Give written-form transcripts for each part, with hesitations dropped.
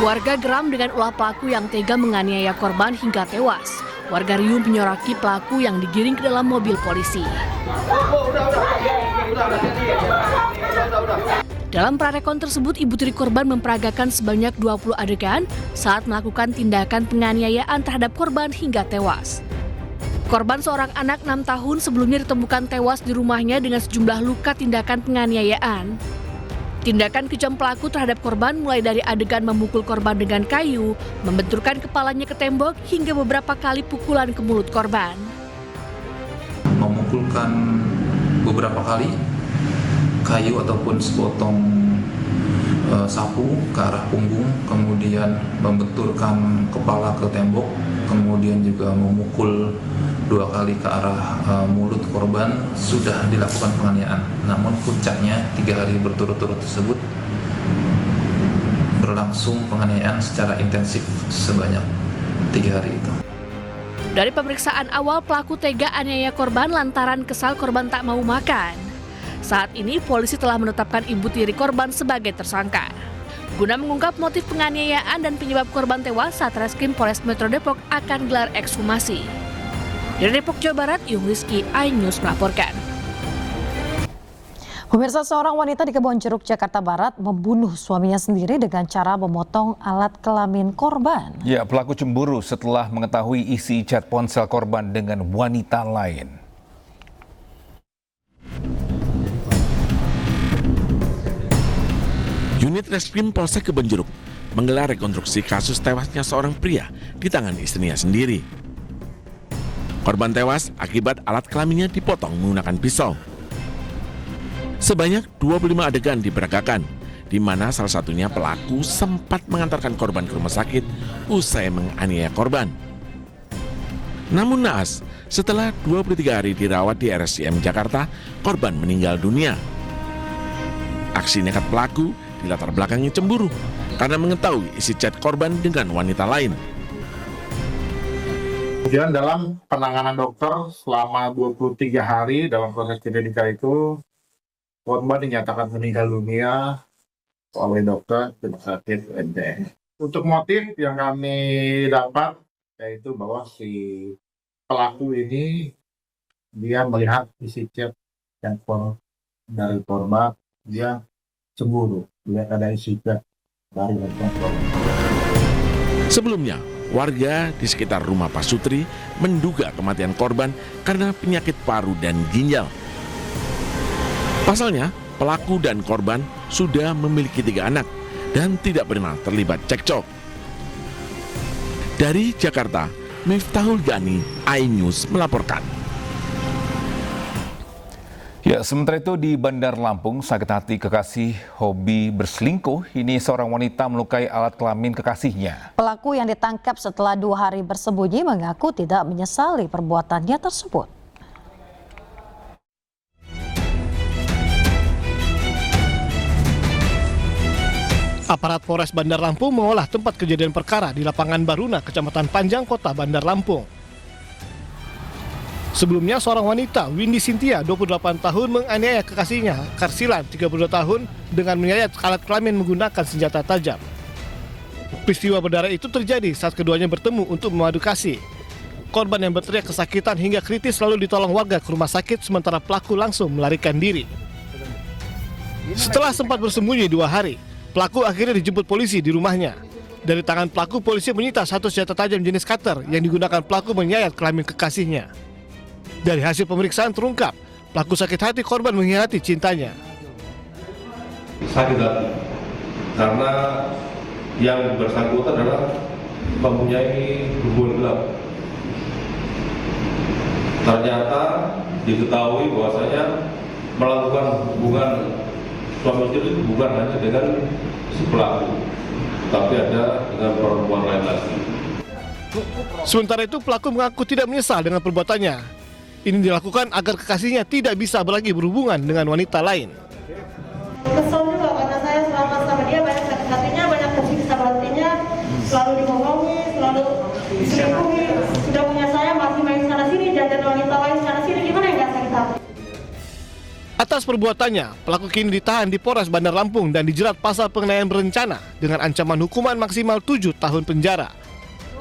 Warga geram dengan ulah pelaku yang tega menganiaya korban hingga tewas. Warga riuh menyoraki pelaku yang digiring ke dalam mobil polisi. Dalam prarekon tersebut, ibu tiri korban memperagakan sebanyak 20 adegan saat melakukan tindakan penganiayaan terhadap korban hingga tewas. Korban seorang anak 6 tahun sebelumnya ditemukan tewas di rumahnya dengan sejumlah luka tindakan penganiayaan. Tindakan kejam pelaku terhadap korban mulai dari adegan memukul korban dengan kayu, membenturkan kepalanya ke tembok, hingga beberapa kali pukulan ke mulut korban. Memukulkan beberapa kali kayu ataupun sepotong sapu ke arah punggung, kemudian membenturkan kepala ke tembok, kemudian juga memukul 2 kali ke arah mulut korban sudah dilakukan penganiayaan. Namun puncaknya 3 hari berturut-turut tersebut berlangsung penganiayaan secara intensif sebanyak 3 hari itu. Dari pemeriksaan awal, pelaku tega aniaya korban lantaran kesal korban tak mau makan. Saat ini polisi telah menetapkan ibu tiri korban sebagai tersangka. Guna mengungkap motif penganiayaan dan penyebab korban tewas, Satreskrim Polres Metro Depok akan gelar ekshumasi. Dari Depok, Jawa Barat, Yung Rizky, iNews melaporkan. Pemirsa, seorang wanita di Kebonjeruk, Jakarta Barat membunuh suaminya sendiri dengan cara memotong alat kelamin korban. Ya, pelaku cemburu setelah mengetahui isi chat ponsel korban dengan wanita lain. Unit Reskrim Polsek Kebonjeruk menggelar rekonstruksi kasus tewasnya seorang pria di tangan istrinya sendiri. Korban tewas akibat alat kelaminnya dipotong menggunakan pisau. Sebanyak 25 adegan diperagakan, di mana salah satunya pelaku sempat mengantarkan korban ke rumah sakit usai menganiaya korban. Namun naas, setelah 23 hari dirawat di RSCM Jakarta, korban meninggal dunia. Aksi nekat pelaku dilatar belakangi cemburu karena mengetahui isi chat korban dengan wanita lain. Kemudian dalam penanganan dokter selama 23 hari dalam proses klinika itu, korban dinyatakan meninggal dunia oleh dokter rumah sakit UNT. Untuk motif yang kami dapat yaitu bahwa si pelaku ini dia melihat isi chat handphone dari korban, dia cemburu melihat ada isi chat dari handphone korban. Sebelumnya, warga di sekitar rumah Pak Sutri menduga kematian korban karena penyakit paru dan ginjal. Pasalnya, pelaku dan korban sudah memiliki 3 anak dan tidak pernah terlibat cekcok. Dari Jakarta, Miftahul Gani, iNews melaporkan. Ya, sementara itu di Bandar Lampung, sakit hati kekasih hobi berselingkuh, ini seorang wanita melukai alat kelamin kekasihnya. Pelaku yang ditangkap setelah 2 hari bersembunyi mengaku tidak menyesali perbuatannya tersebut. Aparat Polres Bandar Lampung mengolah tempat kejadian perkara di lapangan Baruna, Kecamatan Panjang, Kota Bandar Lampung. Sebelumnya, seorang wanita, Windy Cynthia, 28 tahun, menganiaya kekasihnya, Karsilan, 32 tahun, dengan menyayat alat kelamin menggunakan senjata tajam. Peristiwa berdarah itu terjadi saat keduanya bertemu untuk memadu kasih. Korban yang berteriak kesakitan hingga kritis lalu ditolong warga ke rumah sakit, sementara pelaku langsung melarikan diri. Setelah sempat bersembunyi 2 hari, pelaku akhirnya dijemput polisi di rumahnya. Dari tangan pelaku, polisi menyita 1 senjata tajam jenis cutter yang digunakan pelaku menyayat kelamin kekasihnya. Dari hasil pemeriksaan terungkap, pelaku sakit hati korban mengkhianati cintanya. Sakit hati, karena yang bersangkutan adalah mempunyai hubungan gelap. Ternyata diketahui bahwasanya melakukan hubungan suami istri itu bukan hanya dengan si pelaku, tapi ada dengan perempuan lain lagi. Sementara itu, pelaku mengaku tidak menyesal dengan perbuatannya. Ini dilakukan agar kekasihnya tidak bisa lagi berhubungan dengan wanita lain. Kesel juga karena saya selama sama dia banyak sakit hatinya, banyak tersiksa batinnya, selalu dibohongi, selalu diselingkuhi. Sudah punya saya masih main sana sini, jajan wanita lain sana sini, gimana yang nggak sakit hati? Atas perbuatannya, pelaku kini ditahan di Polres Bandar Lampung dan dijerat pasal penganiayaan berencana dengan ancaman hukuman maksimal 7 tahun penjara.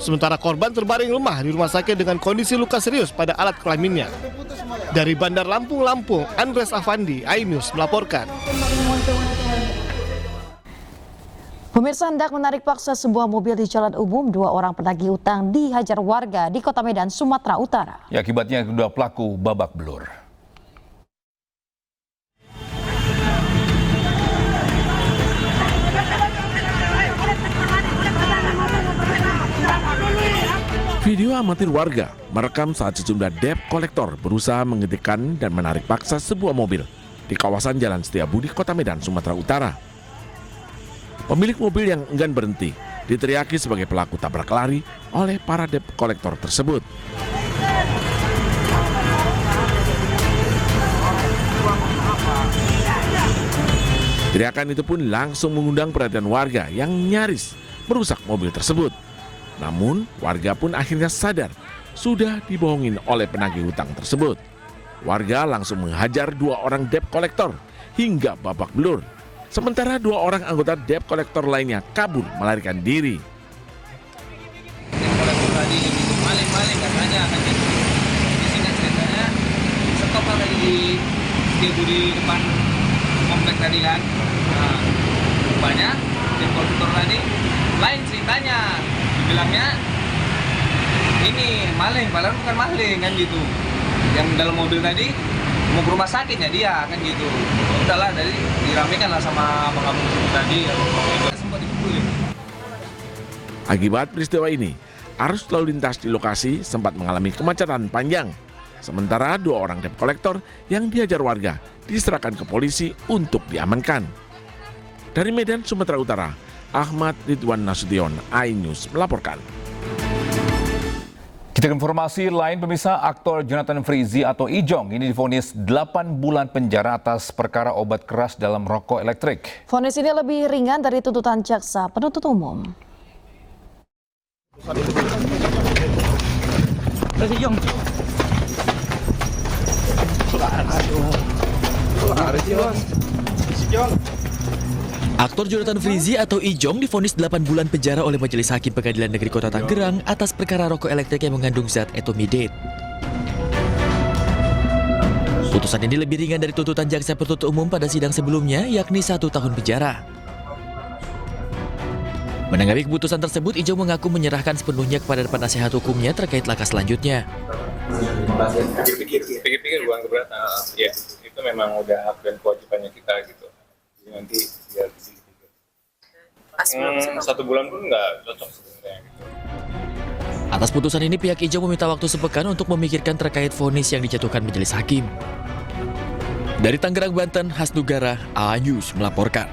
Sementara korban terbaring lemah di rumah sakit dengan kondisi luka serius pada alat kelaminnya. Dari Bandar Lampung, Andres Afandi, iNews melaporkan. Pemirsa, hendak menarik paksa sebuah mobil di jalan umum, 2 orang penagih utang dihajar warga di Kota Medan, Sumatera Utara. Ya, akibatnya kedua pelaku babak belur. Video amatir warga merekam saat sejumlah debt kolektor berusaha menghentikan dan menarik paksa sebuah mobil di kawasan Jalan Setiabudi, Kota Medan, Sumatera Utara. Pemilik mobil yang enggan berhenti diteriaki sebagai pelaku tabrak lari oleh para debt kolektor tersebut. Teriakan itu pun langsung mengundang perhatian warga yang nyaris merusak mobil tersebut. Namun, warga pun akhirnya sadar sudah dibohongin oleh penagih hutang tersebut. Warga langsung menghajar 2 orang debt kolektor hingga babak belur. Sementara 2 orang anggota debt kolektor lainnya kabur melarikan diri. Kolektor tadi maling katanya kan gitu. Singkat ceritanya stop tadi di depan komplek tadi kan. Nah, rupanya debt kolektor tadi lain ceritanya. Bilangnya ini maling, padahal bukan maling kan gitu. Yang dalam mobil tadi mau ke rumah sakitnya dia kan gitu. Udahlah, dari diramekan lah sama abang-abang tadi. Sempat dipukulin. Akibat peristiwa ini, arus lalu lintas di lokasi sempat mengalami kemacetan panjang. Sementara 2 orang debt kolektor yang dihajar warga diserahkan ke polisi untuk diamankan. Dari Medan, Sumatera Utara, Ahmad Ridwan Nasution, iNews melaporkan. Kita ke informasi lain, pemirsa. Aktor Jonathan Frizzy atau Ijong ini divonis 8 bulan penjara atas perkara obat keras dalam rokok elektrik. Vonis ini lebih ringan dari tuntutan jaksa penuntut umum. Aktor Jonathan Frizzy atau Ijong divonis 8 bulan penjara oleh Majelis Hakim Pengadilan Negeri Kota Tangerang atas perkara rokok elektrik yang mengandung zat etomidate. Putusan ini lebih ringan dari tuntutan jaksa penuntut umum pada sidang sebelumnya, yakni 1 tahun penjara. Menanggapi keputusan tersebut, Ijong mengaku menyerahkan sepenuhnya kepada penasihat hukumnya terkait langkah selanjutnya. Pikir-pikir bukan keberatan, ya itu memang udah hak dan kewajibannya kita gitu. Jadi nanti biar 1 bulan pun nggak cocok sebenarnya gitu. Atas putusan ini, pihak Ijong meminta waktu sepekan untuk memikirkan terkait vonis yang dijatuhkan majelis hakim. Dari Tangerang, Banten, Hasnugara, iNews melaporkan.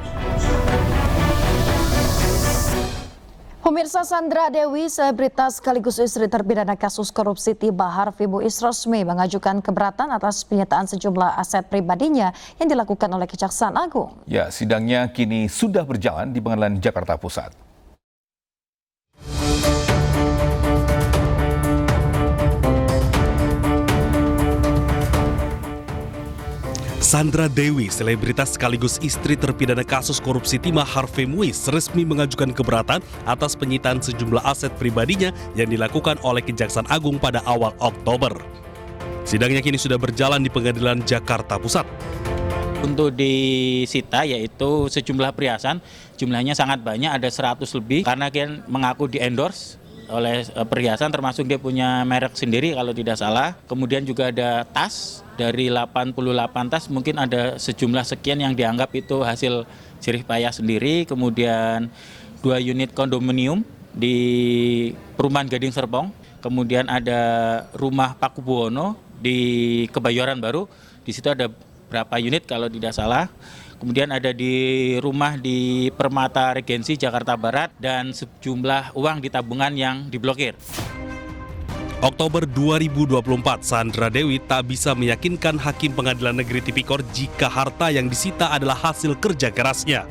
Pemirsa, Sandra Dewi, selebritas sekaligus istri terpidana kasus korupsi Tiba Harvey Muiz resmi mengajukan keberatan atas penyitaan sejumlah aset pribadinya yang dilakukan oleh Kejaksaan Agung. Ya, sidangnya kini sudah berjalan di Pengadilan Jakarta Pusat. Sandra Dewi, selebritas sekaligus istri terpidana kasus korupsi timah Harvey Muiz, resmi mengajukan keberatan atas penyitaan sejumlah aset pribadinya yang dilakukan oleh Kejaksaan Agung pada awal Oktober. Sidangnya kini sudah berjalan di Pengadilan Jakarta Pusat. Untuk disita yaitu sejumlah perhiasan, jumlahnya sangat banyak, ada 100 lebih, karena dia mengaku di-endorse oleh perhiasan, termasuk dia punya merek sendiri kalau tidak salah. Kemudian juga ada tas, dari 88 tas mungkin ada sejumlah sekian yang dianggap itu hasil jerih payah sendiri. Kemudian 2 unit kondominium di Perumahan Gading Serpong. Kemudian ada rumah Paku Buwono di Kebayoran Baru, di situ ada berapa unit kalau tidak salah. Kemudian ada di rumah di Permata Regensi Jakarta Barat dan sejumlah uang di tabungan yang diblokir. Oktober 2024, Sandra Dewi tak bisa meyakinkan Hakim Pengadilan Negeri Tipikor jika harta yang disita adalah hasil kerja kerasnya.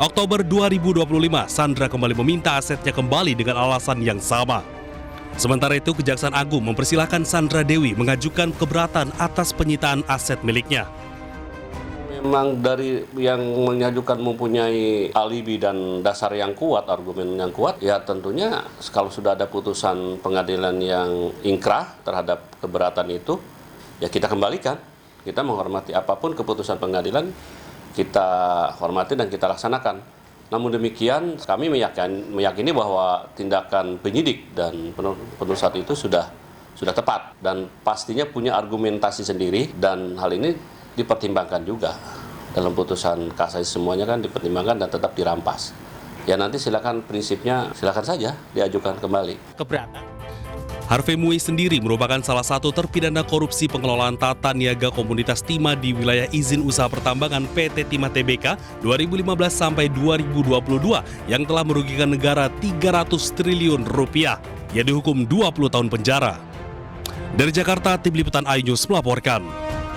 Oktober 2025, Sandra kembali meminta asetnya kembali dengan alasan yang sama. Sementara itu, Kejaksaan Agung mempersilahkan Sandra Dewi mengajukan keberatan atas penyitaan aset miliknya. Memang dari yang mengajukan mempunyai alibi dan dasar yang kuat, argumen yang kuat, ya tentunya kalau sudah ada putusan pengadilan yang ingkrah terhadap keberatan itu, ya kita kembalikan. Kita menghormati apapun keputusan pengadilan, kita hormati dan kita laksanakan. Namun demikian, kami meyakini bahwa tindakan penyidik dan penuntut itu sudah tepat dan pastinya punya argumentasi sendiri, dan hal ini dipertimbangkan juga dalam putusan kasasi, semuanya kan dipertimbangkan dan tetap dirampas. Ya nanti silakan, prinsipnya silakan saja diajukan kembali. Keberatan. Harvey Mui sendiri merupakan salah satu terpidana korupsi pengelolaan tata niaga komunitas timah di wilayah izin usaha pertambangan PT Timah Tbk 2015 sampai 2022 yang telah merugikan negara 300 triliun rupiah. Ia dihukum 20 tahun penjara. Dari Jakarta, Tim Liputan iNews melaporkan.